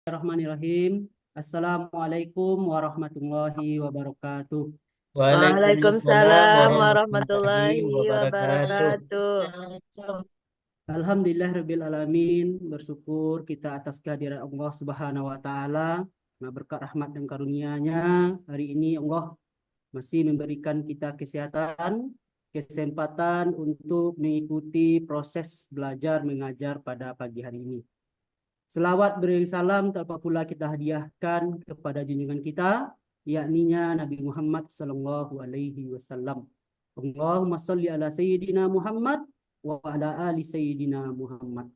Bismillahirrahmanirrahim. Assalamualaikum warahmatullahi wabarakatuh. Waalaikumsalam Waalaikumsalam warahmatullahi warahmatullahi wabarakatuh. wabarakatuh. Alhamdulillah alamin. Bersyukur kita atas kehadiran Allah Subhanahu wa taala. Nah, berkat rahmat dan karunia-Nya, hari ini Allah masih memberikan kita kesehatan, kesempatan untuk mengikuti proses belajar mengajar pada pagi hari ini. Selawat beri salam tak apa pula kita hadiahkan kepada junjungan kita, yakninya Nabi Muhammad sallallahu alaihi wasallam. Allahumma shalli ala sayyidina Muhammad wa ala ali sayyidina Muhammad.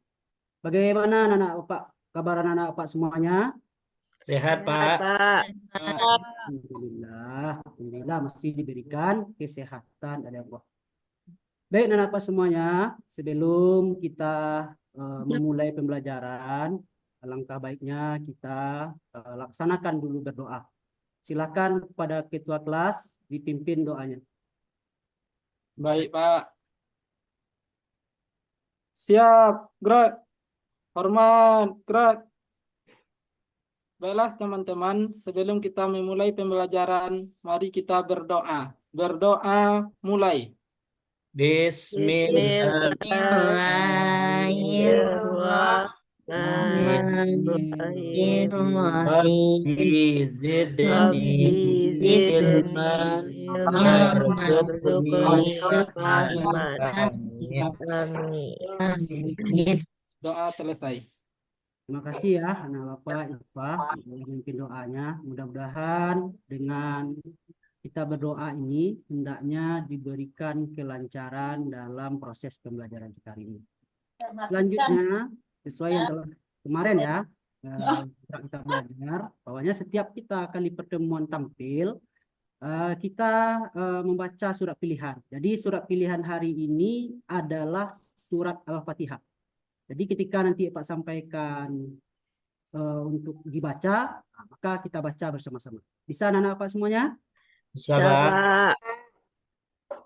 Bagaimana anak-anak Bapak? Kabar anak-anak Bapak semuanya? Sehat, Sehat, Pak. Pak. Alhamdulillah masih diberikan kesehatan oleh Allah. Baik anak-anak Bapak semuanya, sebelum kita memulai pembelajaran, alangkah baiknya kita laksanakan dulu berdoa. Silakan kepada ketua kelas dipimpin doanya. Baik, Pak. Siap, gerak. Hormat, gerak. Baiklah, teman-teman, sebelum kita memulai pembelajaran, mari kita berdoa. Berdoa, mulai. Bismillahirrahmanirrahim. Rabbi zidni Rabbi zidni ilman ilman warzuqni warzuqni fahman. fahman. Amin. Doa selesai. Terima kasih ya anak Bapak, Ibu, yang memimpin doanya. Mudah-mudahan dengan kita berdoa ini hendaknya diberikan kelancaran dalam proses pembelajaran kita hari ini. Selanjutnya, sesuai yang telah kemarin ya, kita belajar, bahwanya setiap kita kali pertemuan tampil, kita membaca surat pilihan. Jadi surat pilihan hari ini adalah surat Al-Fatihah. Jadi ketika nanti Pak sampaikan untuk dibaca, maka kita baca bersama-sama. Bisa anak-anak Pak semuanya? Bisa, Pak.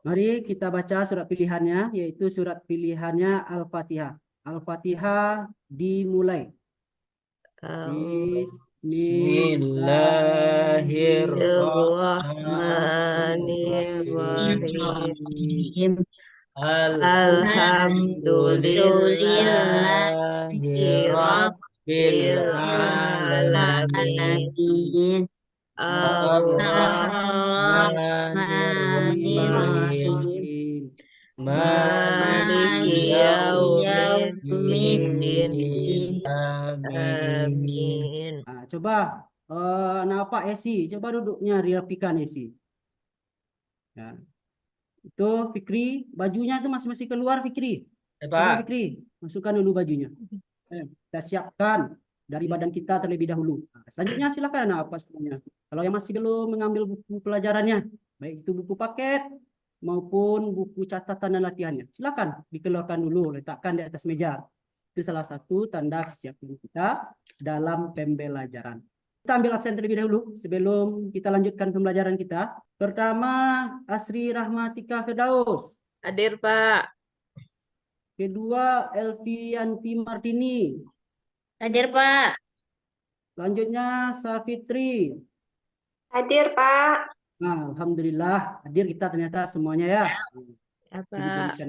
Mari kita baca surat pilihannya, yaitu surat pilihannya Al-Fatihah. Al-Fatihah dimulai. Bismillahirrahmanirrahim. Alhamdulillahi rabbil alamin. Ar-Rahmanir-Rahim. Maliki yaumiddin. Amin. Nah, coba Pak Esi, coba duduknya dirapikan Esi. Ya. Itu Fikri, bajunya itu masih keluar Fikri. Coba Pak. Fikri, masukkan dulu bajunya. Kita siapkan dari badan kita terlebih dahulu. Nah, selanjutnya silakan apa semuanya. Kalau yang masih belum mengambil buku pelajarannya, baik itu buku paket maupun buku catatan dan latihannya, silakan dikeluarkan dulu, letakkan di atas meja. Itu salah satu tanda kesiapan kita dalam pembelajaran. Kita ambil absen terlebih dahulu sebelum kita lanjutkan pembelajaran kita. Pertama, Asri Rahmatika Firdaus. Hadir, Pak. Kedua, Elvianti Martini. Hadir, Pak. Selanjutnya, Safitri. Hadir, Pak. Nah, alhamdulillah hadir kita ternyata semuanya ya. Ya, Pak.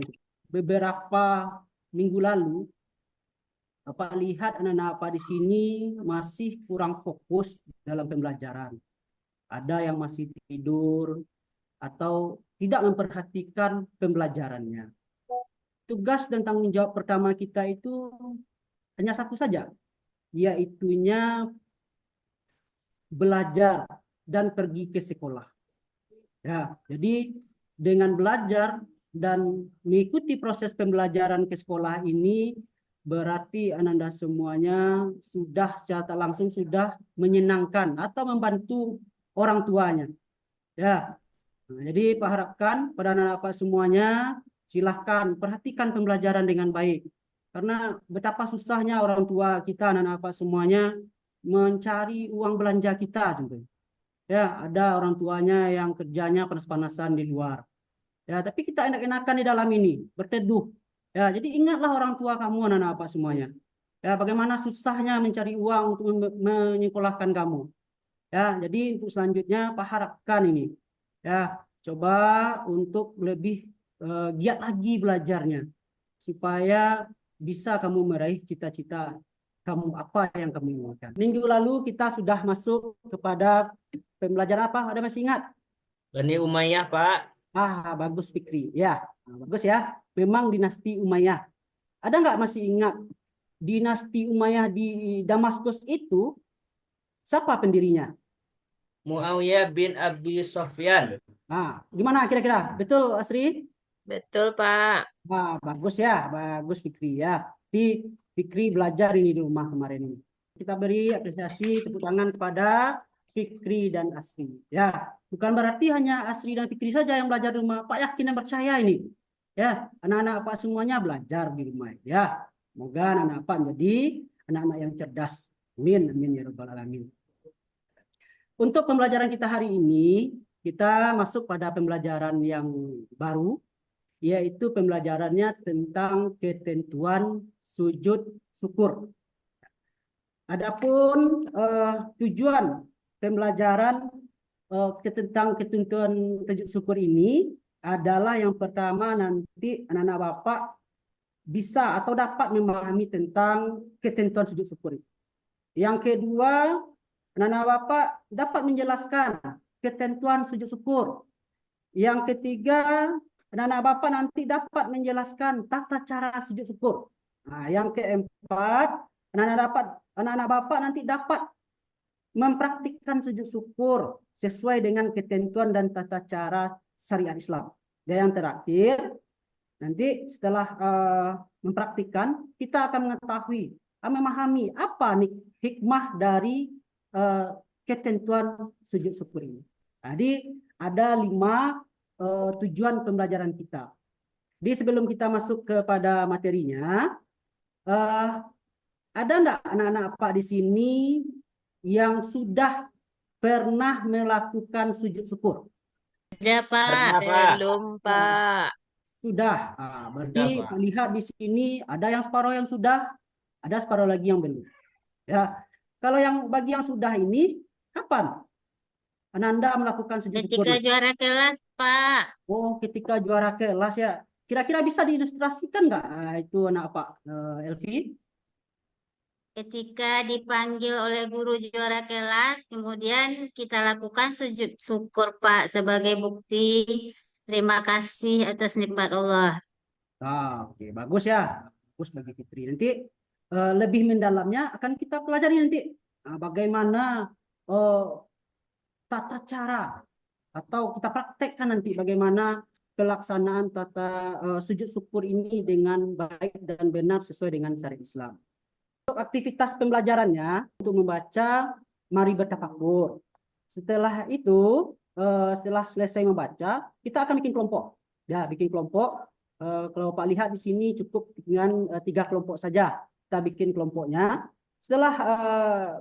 Beberapa minggu lalu, Bapak lihat anak-anak Pak di sini masih kurang fokus dalam pembelajaran. Ada yang masih tidur atau tidak memperhatikan pembelajarannya. Tugas dan tanggung jawab pertama kita itu hanya satu saja, yaitunya belajar dan pergi ke sekolah. Ya, jadi dengan belajar dan mengikuti proses pembelajaran ke sekolah ini berarti Ananda semuanya sudah secara tak langsung sudah menyenangkan atau membantu orang tuanya. Ya. Nah, jadi Pak harapkan pada anak-anak semuanya silahkan perhatikan pembelajaran dengan baik. Karena betapa susahnya orang tua kita anak-anak semuanya mencari uang belanja kita contohnya. Ya, ada orang tuanya yang kerjanya panas-panasan di luar. Ya, tapi kita enak-enakan di dalam ini, berteduh. Ya, jadi ingatlah orang tua kamu anak-anak semuanya. Ya, bagaimana susahnya mencari uang untuk menyekolahkan kamu. Ya, jadi untuk selanjutnya Pak harapkan ini. Ya, coba untuk lebih giat lagi belajarnya supaya bisa kamu meraih cita-cita kamu apa yang kamu inginkan. Minggu lalu kita sudah masuk kepada pembelajaran apa? Ada masih ingat? Bani Umayyah, Pak. Bagus Fikri. Ya, bagus ya. Memang dinasti Umayyah. Ada nggak masih ingat dinasti Umayyah di Damaskus itu siapa pendirinya? Muawiyah bin Abi Sofyan. Gimana kira-kira? Betul, Asri? Betul, Pak. Bagus ya, bagus Fikri ya. Fikri belajar ini di rumah kemarin ini. Kita beri apresiasi tepuk tangan kepada Fikri dan Asri. Ya, bukan berarti hanya Asri dan Fikri saja yang belajar di rumah. Pak yakin dan percaya ini. Ya, anak-anak Pak semuanya belajar di rumah. Ya, semoga anak-anak Pak menjadi anak-anak yang cerdas. Amin, amin ya rabbal alamin. Untuk pembelajaran kita hari ini, kita masuk pada pembelajaran yang baru, yaitu pembelajarannya tentang ketentuan sujud syukur. Adapun tujuan pembelajaran tentang ketentuan sujud syukur ini adalah yang pertama nanti anak-anak Bapak bisa atau dapat memahami tentang ketentuan sujud syukur. Yang kedua, anak-anak Bapak dapat menjelaskan ketentuan sujud syukur. Yang ketiga, anak-anak Bapak nanti dapat menjelaskan tata cara sujud syukur. Yang keempat, anak-anak Bapak nanti dapat mempraktikkan sujud syukur sesuai dengan ketentuan dan tata cara syariat Islam. Dan yang terakhir, nanti setelah mempraktikkan, kita akan mengetahui, memahami apa nih hikmah dari ketentuan sujud syukur ini. Jadi ada 5 tujuan pembelajaran kita. Jadi sebelum kita masuk kepada materinya, ada enggak anak-anak Pak di sini yang sudah pernah melakukan sujud syukur? Ada, Pak. Pernah, Pak. Belum, Pak. Sudah. Berarti Sudah, Pak. lihat di sini ada yang separuh yang sudah, ada separuh lagi yang belum. Ya. Kalau yang bagi yang sudah ini, kapan Ananda melakukan sujud syukur? Ketika juara kelas, Pak. Oh, ketika juara kelas ya. Kira-kira bisa diilustrasikan nggak itu anak Pak Elvi? Ketika dipanggil oleh guru juara kelas, kemudian kita lakukan sujud syukur, Pak, sebagai bukti terima kasih atas nikmat Allah. Oke, bagus ya. Bagus bagi Fitri. Nanti lebih mendalamnya akan kita pelajari nanti. Bagaimana tata cara atau kita praktekkan nanti bagaimana pelaksanaan tata sujud syukur ini dengan baik dan benar sesuai dengan syariat Islam. Untuk aktivitas pembelajarannya untuk membaca, mari bertafakur. Setelah itu, setelah selesai membaca, kita akan bikin kelompok. Ya, bikin kelompok. Kalau Pak lihat di sini cukup dengan 3 kelompok saja. Kita bikin kelompoknya. Setelah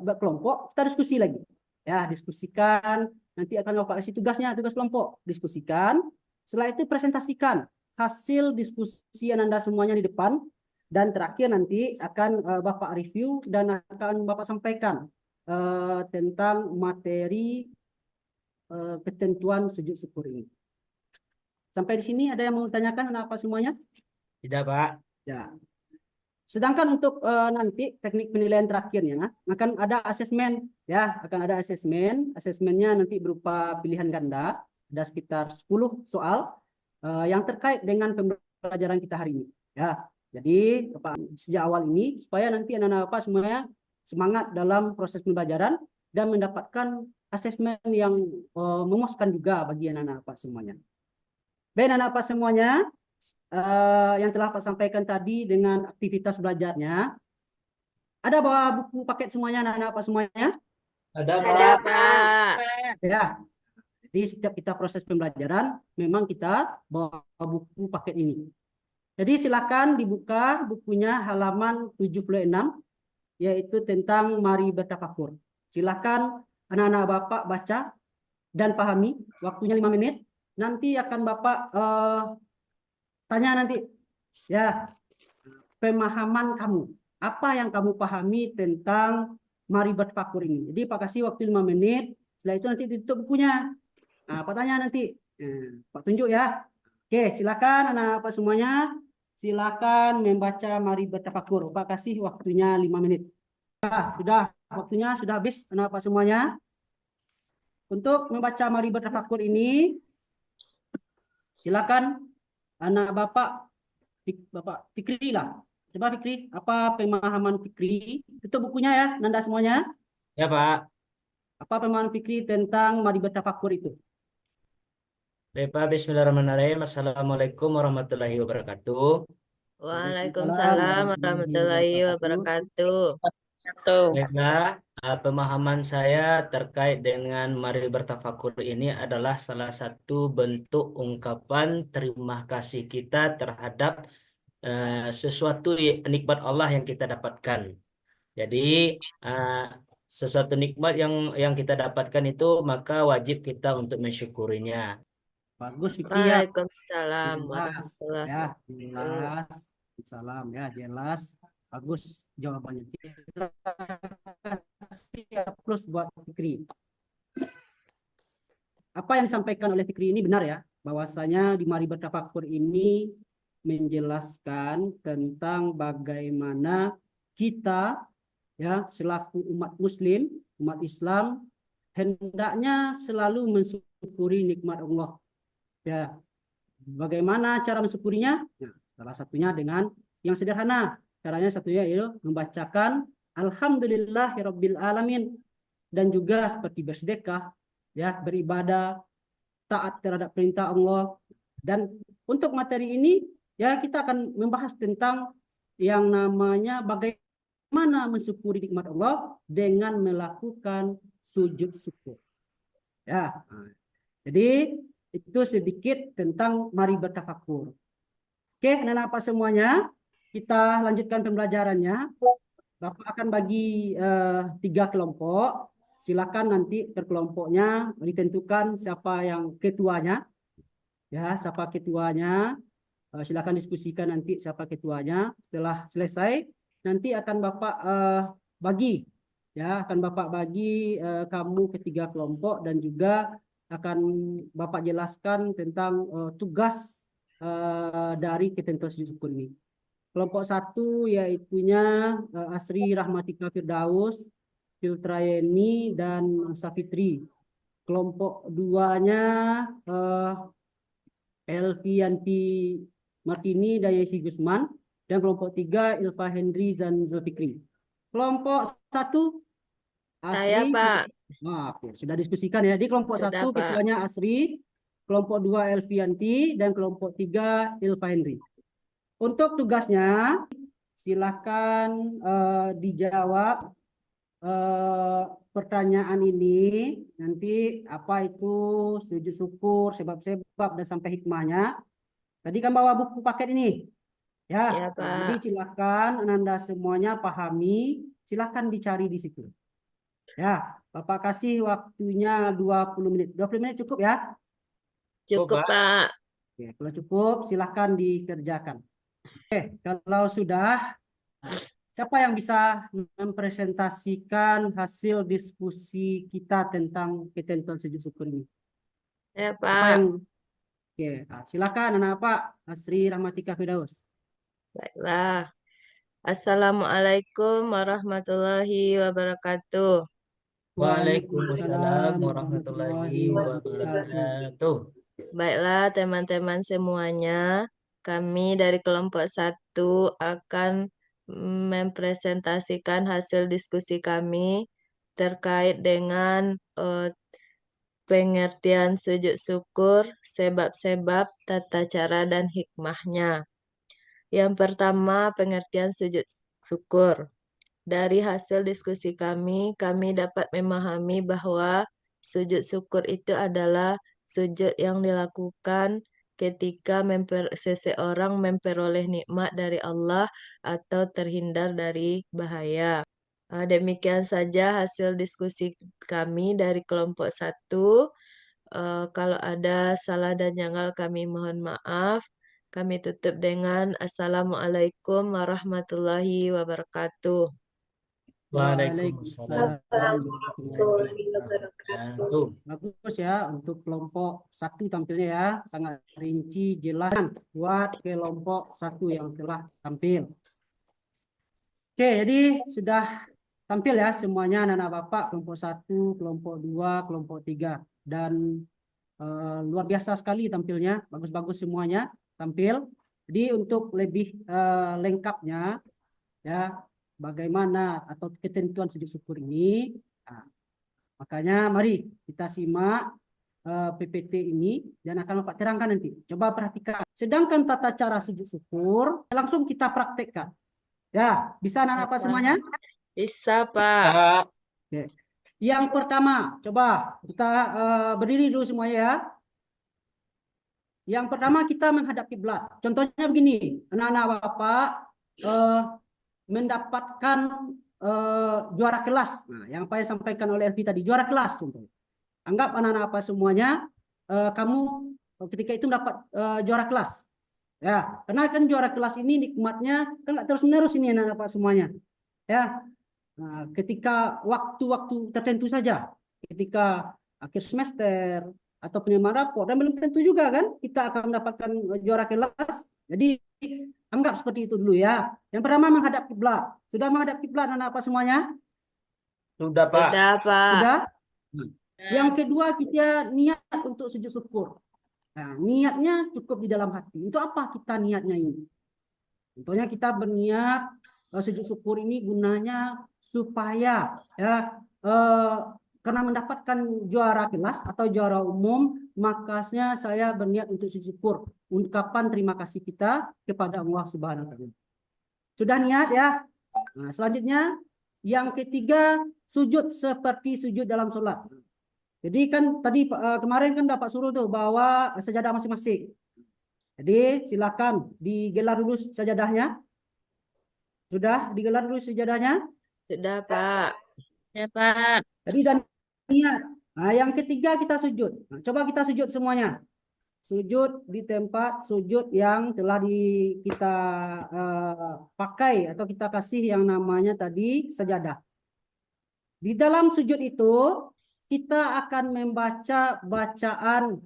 berkelompok, kita diskusi lagi. Ya, diskusikan. Nanti akan Bapak kasih tugasnya, tugas kelompok. Diskusikan. Setelah itu presentasikan hasil diskusi Anda semuanya di depan. Dan terakhir nanti akan Bapak review dan akan Bapak sampaikan tentang materi ketentuan sujud syukur ini. Sampai di sini ada yang mau tanyakan apa semuanya? Tidak, Pak. Ya. Sedangkan untuk nanti teknik penilaian terakhirnya akan ada asesmen ya, akan ada asesmen. Asesmennya nanti berupa pilihan ganda, ada sekitar 10 soal yang terkait dengan pembelajaran kita hari ini. Ya. Jadi sejak awal ini supaya nanti anak-anak Bapak semuanya semangat dalam proses pembelajaran dan mendapatkan asesmen yang memuaskan juga bagi anak-anak Bapak semuanya. Baik anak-anak Bapak semuanya, yang telah Pak sampaikan tadi dengan aktivitas belajarnya. Ada bawa buku paket semuanya anak-anak Bapak semuanya? Ada, Ada, Pak. Pak. Ya. Jadi setiap kita proses pembelajaran memang kita bawa buku paket ini. Jadi silakan dibuka bukunya halaman 76 yaitu tentang mari bertafakur. Silakan anak-anak Bapak baca dan pahami, waktunya 5 menit. Nanti akan Bapak tanya nanti ya pemahaman kamu. apa yang kamu pahami tentang mari bertafakur ini. Jadi Pak kasih waktu 5 menit. Setelah itu nanti ditutup bukunya. Nah, Pak tanya nanti. Pak tunjuk ya. Oke, silakan anak-anak semuanya. Silakan membaca mari bertafakur. Pak kasih waktunya 5 menit. Sudah, waktunya sudah habis anak-anak semuanya. Untuk membaca mari bertafakur ini, silakan anak Bapak Fikri lah. Coba Fikri, apa pemahaman Fikri? Tutup bukunya ya, Nanda semuanya. Ya, Pak. Apa pemahaman Fikri tentang mari bertafakur itu? Baik, Pak. Bismillahirrahmanirrahim. Assalamualaikum warahmatullahi wabarakatuh. Waalaikumsalam warahmatullahi wabarakatuh. Baiklah, pemahaman saya terkait dengan mari bertafakur ini adalah salah satu bentuk ungkapan terima kasih kita terhadap sesuatu nikmat Allah yang kita dapatkan. Jadi sesuatu nikmat yang kita dapatkan itu maka wajib kita untuk mensyukurinya. Bagus Fikri ya. Waalaikumsalam Jelas, warahmatullahi ya, wabarakatuh. jelas. Salam ya, jelas. Bagus jawabannya. Kita kasih plus buat Fikri. Apa yang disampaikan oleh Fikri ini benar ya, bahwasanya di mari bertafakur ini menjelaskan tentang bagaimana kita ya selaku umat muslim, umat Islam hendaknya selalu mensyukuri nikmat Allah. Ya, bagaimana cara mensyukurinya? Nah, salah satunya dengan yang sederhana. Caranya satunya yaitu membacakan Alhamdulillahirabbil alamin, dan juga seperti bersedekah, ya, beribadah, taat terhadap perintah Allah. Dan untuk materi ini ya kita akan membahas tentang yang namanya bagaimana mensyukuri nikmat Allah dengan melakukan sujud syukur. Ya. Jadi itu sedikit tentang mari bertafakur. Oke, anak-anak apa semuanya, kita lanjutkan pembelajarannya. Bapak akan bagi 3 kelompok. Silakan nanti per kelompoknya ditentukan siapa yang ketuanya. Ya, siapa ketuanya. Silakan diskusikan nanti siapa ketuanya. Setelah selesai, nanti akan Bapak bagi. Ya, akan Bapak bagi kamu ke 3 kelompok dan juga akan Bapak jelaskan tentang tugas dari ketentuan sujud syukur ini. Kelompok 1 yaitunya Asri Rahmatika Firdaus, Filtrayeni, dan Safitri. Kelompok 2-nya Elvianti Martini dan Yesi Gusman. Dan kelompok 3 Ilva Henry dan Zulfikri. Kelompok 1 Asri. Saya, Pak. Nah, oke. Sudah diskusikan ya. Di kelompok Sudah, 1 Pak. ketuanya Asri, kelompok 2 Elvianti, dan kelompok 3 Ilva Henry. Untuk tugasnya, silakan dijawab pertanyaan ini. Nanti apa itu sujud syukur, sebab-sebab, dan sampai hikmahnya. Tadi kan bawa buku paket ini. Ya, Ya, Pak. jadi silakan Anda semuanya pahami. Silakan dicari di situ. Ya, Bapak kasih waktunya 20 menit. 20 menit cukup ya? Cukup, Pak. Oke, kalau cukup, silakan dikerjakan. Oke, kalau sudah, siapa yang bisa mempresentasikan hasil diskusi kita tentang ketentuan sujud syukur ini? Ya, Apa Pak. yang? Oke, silakan anak Pak Asri Rahmatika Firdaus. Baiklah. Assalamualaikum warahmatullahi wabarakatuh. Waalaikumsalam warahmatullahi wabarakatuh. Baiklah teman-teman semuanya, kami dari kelompok 1 akan mempresentasikan hasil diskusi kami terkait dengan pengertian sujud syukur, sebab-sebab, tata cara, dan hikmahnya. Yang pertama, pengertian sujud syukur. Dari hasil diskusi kami dapat memahami bahwa sujud syukur itu adalah sujud yang dilakukan ketika seseorang memperoleh nikmat dari Allah atau terhindar dari bahaya. Demikian saja hasil diskusi kami dari kelompok 1. Kalau ada salah dan janggal kami mohon maaf. Kami tutup dengan Assalamualaikum warahmatullahi wabarakatuh. Waalaikumsalam warahmatullahi wabarakatuh. Bagus ya untuk kelompok 1 tampilnya ya, sangat rinci, jelas buat kelompok 1 yang telah tampil. Oke, jadi sudah tampil ya semuanya anak-anak Bapak, kelompok 1, kelompok 2, kelompok 3. Dan luar biasa sekali tampilnya, bagus-bagus semuanya tampil. Jadi untuk lebih lengkapnya ya, bagaimana atau ketentuan sujud syukur ini. Nah, makanya mari kita simak PPT ini dan akan Bapak terangkan nanti. Coba perhatikan. Sedangkan tata cara sujud syukur langsung kita praktekkan. Ya, bisa anak-anak Bapak semuanya? Bisa, Pak. Oke. Yang pertama, coba kita berdiri dulu semuanya ya. Yang pertama kita menghadap kiblat. Contohnya begini, anak-anak Bapak mendapatkan juara kelas. Nah, yang saya sampaikan oleh Elvi tadi, juara kelas contohnya. Anggap anak-anak apa semuanya, kamu ketika itu dapat juara kelas. Ya, karena kan juara kelas ini nikmatnya kan nggak terus-menerus ini anak-anak apa semuanya. Ya, nah, ketika waktu-waktu tertentu saja, ketika akhir semester atau penerimaan rapor, dan belum tentu juga kan kita akan mendapatkan juara kelas. Jadi anggap seperti itu dulu ya. Yang pertama menghadap kiblat. Sudah menghadap kiblat anak apa semuanya? Sudah, Pak. Sudah, Pak. Sudah? Yang kedua kita niat untuk sujud syukur. Nah, niatnya cukup di dalam hati. Untuk apa kita niatnya ini? Contohnya kita berniat sujud syukur ini gunanya supaya ya karena mendapatkan juara kelas atau juara umum, makanya saya berniat untuk sujud syukur, ungkapan terima kasih kita kepada Allah Subhanahu wa taala. Sudah niat ya? Nah, selanjutnya yang ketiga sujud seperti sujud dalam sholat. Jadi kan tadi kemarin kan dapat suruh tuh bawa sajadah masing-masing. Jadi silakan digelar dulu sajadahnya. Sudah digelar dulu sajadahnya? Sudah, Pak. Ya, Pak. Jadi dan niat. Nah, yang ketiga kita sujud. Nah, coba kita sujud semuanya. Sujud di tempat sujud yang telah kita pakai atau kita kasih yang namanya tadi sajadah. Di dalam sujud itu kita akan membaca bacaan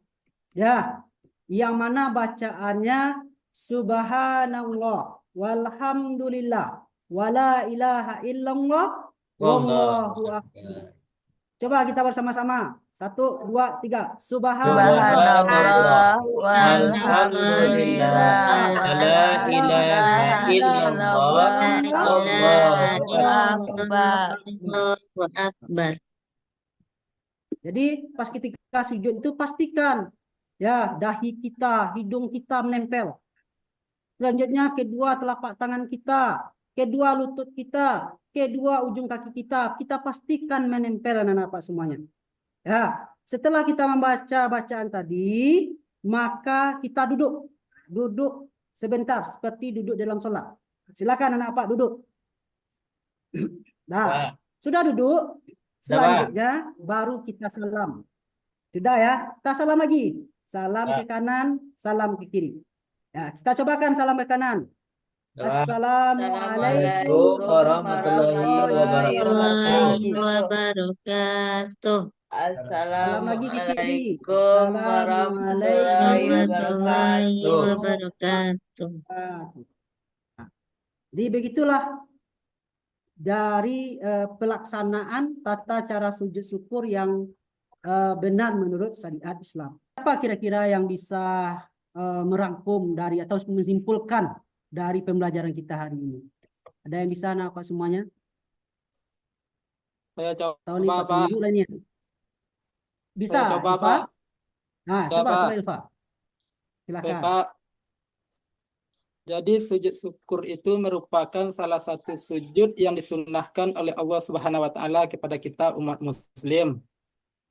ya, yang mana bacaannya subhanallah walhamdulillah wala ilaha illallah wallahu akbar. Coba kita bersama-sama. 1, 2, 3. Subhanallah walhamdulillah wala ilaha illallah Allahu Akbar. Jadi pas ketika sujud itu pastikan ya dahi kita, hidung kita menempel. Selanjutnya kedua telapak tangan kita, kedua lutut kita, kedua ujung kaki kita pastikan menempel anak-anak semuanya. Ya, setelah kita membaca bacaan tadi, maka kita duduk. Duduk sebentar seperti duduk dalam sholat. Silakan anak-anak duduk. Nah, sudah duduk. Selanjutnya baru kita salam. Sudah ya, kita salam lagi. Salam ke kanan, salam ke kiri. Ya, kita cobakan salam ke kanan. Assalamualaikum warahmatullahi wabarakatuh. Assalamualaikum warahmatullahi wabarakatuh. Jadi begitulah dari pelaksanaan tata cara sujud syukur yang benar menurut syariat Islam. Apa kira-kira yang bisa merangkum dari atau menyimpulkan dari pembelajaran kita hari ini? Ada yang bisa apa semuanya? Saya Tahun ini coba, Pak. Bisa, Saya coba, Ilva? Pak. Nah, Ya, coba Pak. Ilva. Silakan. Oke, Pak. Jadi sujud syukur itu merupakan salah satu sujud yang disunnahkan oleh Allah Subhanahu wa taala kepada kita umat muslim.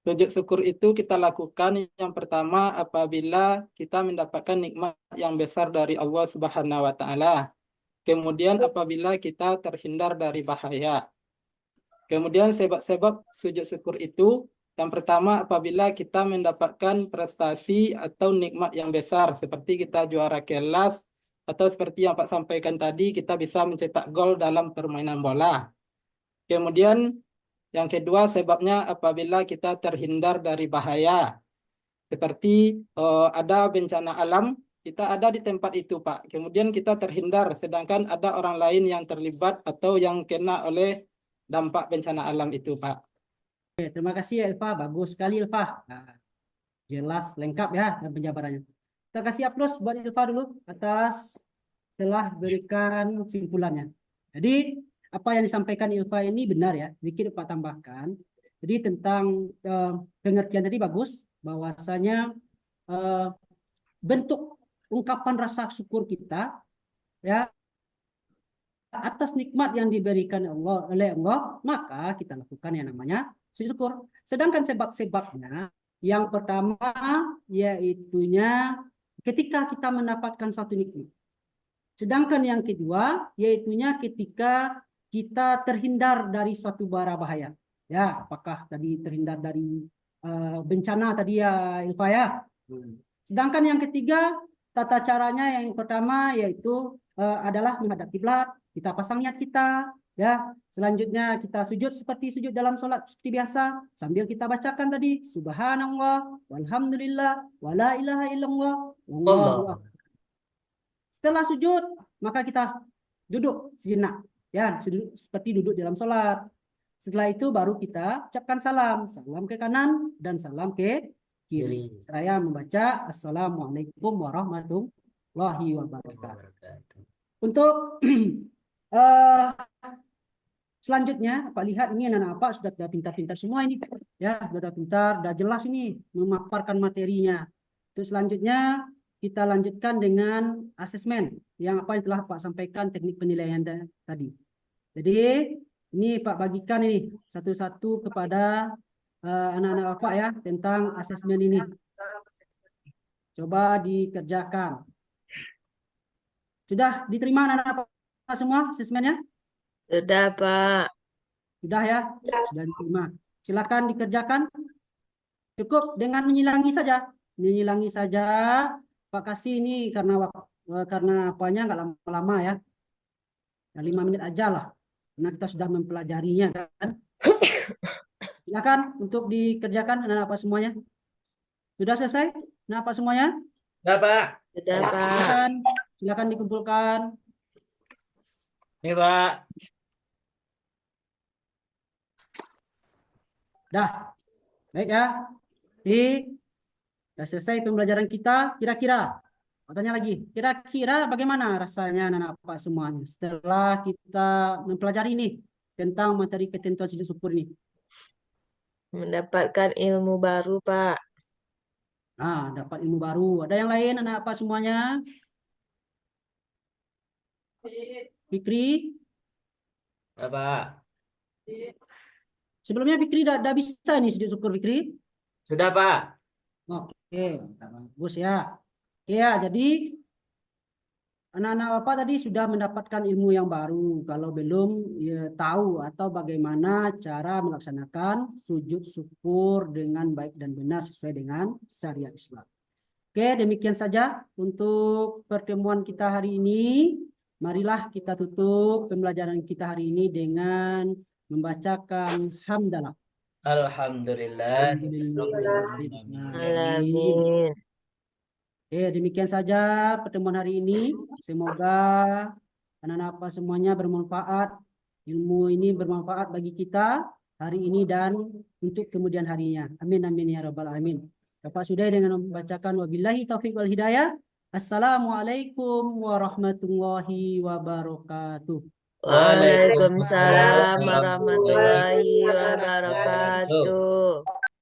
Sujud syukur itu kita lakukan yang pertama apabila kita mendapatkan nikmat yang besar dari Allah Subhanahu wa taala. Kemudian apabila kita terhindar dari bahaya. Kemudian sebab-sebab sujud syukur itu Yang pertama, apabila kita mendapatkan prestasi atau nikmat yang besar, seperti kita juara kelas, atau seperti yang Pak sampaikan tadi, kita bisa mencetak gol dalam permainan bola. Kemudian, yang kedua, sebabnya apabila kita terhindar dari bahaya, seperti ada bencana alam, kita ada di tempat itu, Pak. Kemudian kita terhindar, sedangkan ada orang lain yang terlibat atau yang kena oleh dampak bencana alam itu, Pak. Oke, terima kasih ya Ilva, bagus sekali Ilva. Nah, jelas lengkap ya dan penjabarannya. Kita kasih aplaus buat Ilva dulu atas telah berikan kesimpulannya. Jadi apa yang disampaikan Ilva ini benar ya, sedikit Pak tambahkan. Jadi tentang pengertian tadi bagus, bahwasanya bentuk ungkapan rasa syukur kita ya atas nikmat yang diberikan oleh Allah, maka kita lakukan yang namanya sujud syukur. Sedangkan sebab-sebabnya, yang pertama yaitunya ketika kita mendapatkan satu nikmat. Sedangkan yang kedua yaitunya ketika kita terhindar dari suatu bara bahaya. Ya, apakah tadi terhindar dari bencana tadi ya Ilva ya. Sedangkan yang ketiga, tata caranya yang pertama yaitu adalah menghadap kiblat, kita pasang niat kita, ya. Selanjutnya kita sujud seperti sujud dalam sholat seperti biasa, sambil kita bacakan tadi Subhanallah, walhamdulillah, wala ilaha illallah, wallahu akbar. Setelah sujud, maka kita duduk sejenak, ya, seperti duduk dalam sholat. Setelah itu baru kita ucapkan salam, salam ke kanan dan salam ke kiri. Saya membaca Assalamualaikum warahmatullahi wabarakatuh. Untuk selanjutnya, Pak lihat ini anak-anak Pak sudah pintar-pintar semua ini, ya, sudah pintar, sudah jelas ini memaparkan materinya. Untuk selanjutnya kita lanjutkan dengan asesmen yang apa yang telah Pak sampaikan teknik penilaian tadi. Jadi ini Pak bagikan ini satu-satu kepada anak-anak Bapak ya tentang asesmen ini. Coba dikerjakan. Sudah diterima anak-anak Bapak semua asesmennya? Sudah, Pak. Sudah ya? Sudah diterima. Silakan dikerjakan. Cukup dengan menyilangi saja. Menyilangi saja. Pak kasih ini karena apanya nggak lama-lama ya. 5 menit aja lah. Karena kita sudah mempelajarinya kan. Silakan untuk dikerjakan anak-anak Pak semuanya. Sudah selesai? Anak Pak semuanya? Sudah, Pak. Sudah, Pak. Silakan dikumpulkan. Ini, Pak. Dah. Baik ya. Sudah selesai pembelajaran kita. Kira-kira, tanya lagi, kira-kira bagaimana rasanya anak-anak Pak semuanya setelah kita mempelajari ini tentang materi ketentuan sujud syukur ini? Mendapatkan ilmu baru, Pak. Nah, dapat ilmu baru. Ada yang lain anak Pak semuanya? Fikri? Pak. Sebelumnya Fikri udah bisa nih sujud syukur Fikri? Sudah, Pak. Oke, bagus ya. Ya, jadi anak-anak Bapak tadi sudah mendapatkan ilmu yang baru. Kalau belum ya, tahu atau bagaimana cara melaksanakan sujud syukur dengan baik dan benar sesuai dengan syariat Islam. Oke, demikian saja untuk pertemuan kita hari ini. Marilah kita tutup pembelajaran kita hari ini dengan membacakan hamdalah. Alhamdulillah. Alamin. Oke, demikian saja pertemuan hari ini. Semoga anak-anak Pak semuanya bermanfaat. Ilmu ini bermanfaat bagi kita hari ini dan untuk kemudian harinya. Amin, amin, ya rabbal alamin. Bapak sudah dengan membacakan wabillahi taufiq wal hidayah. Assalamualaikum warahmatullahi wabarakatuh. Waalaikumsalam warahmatullahi wabarakatuh.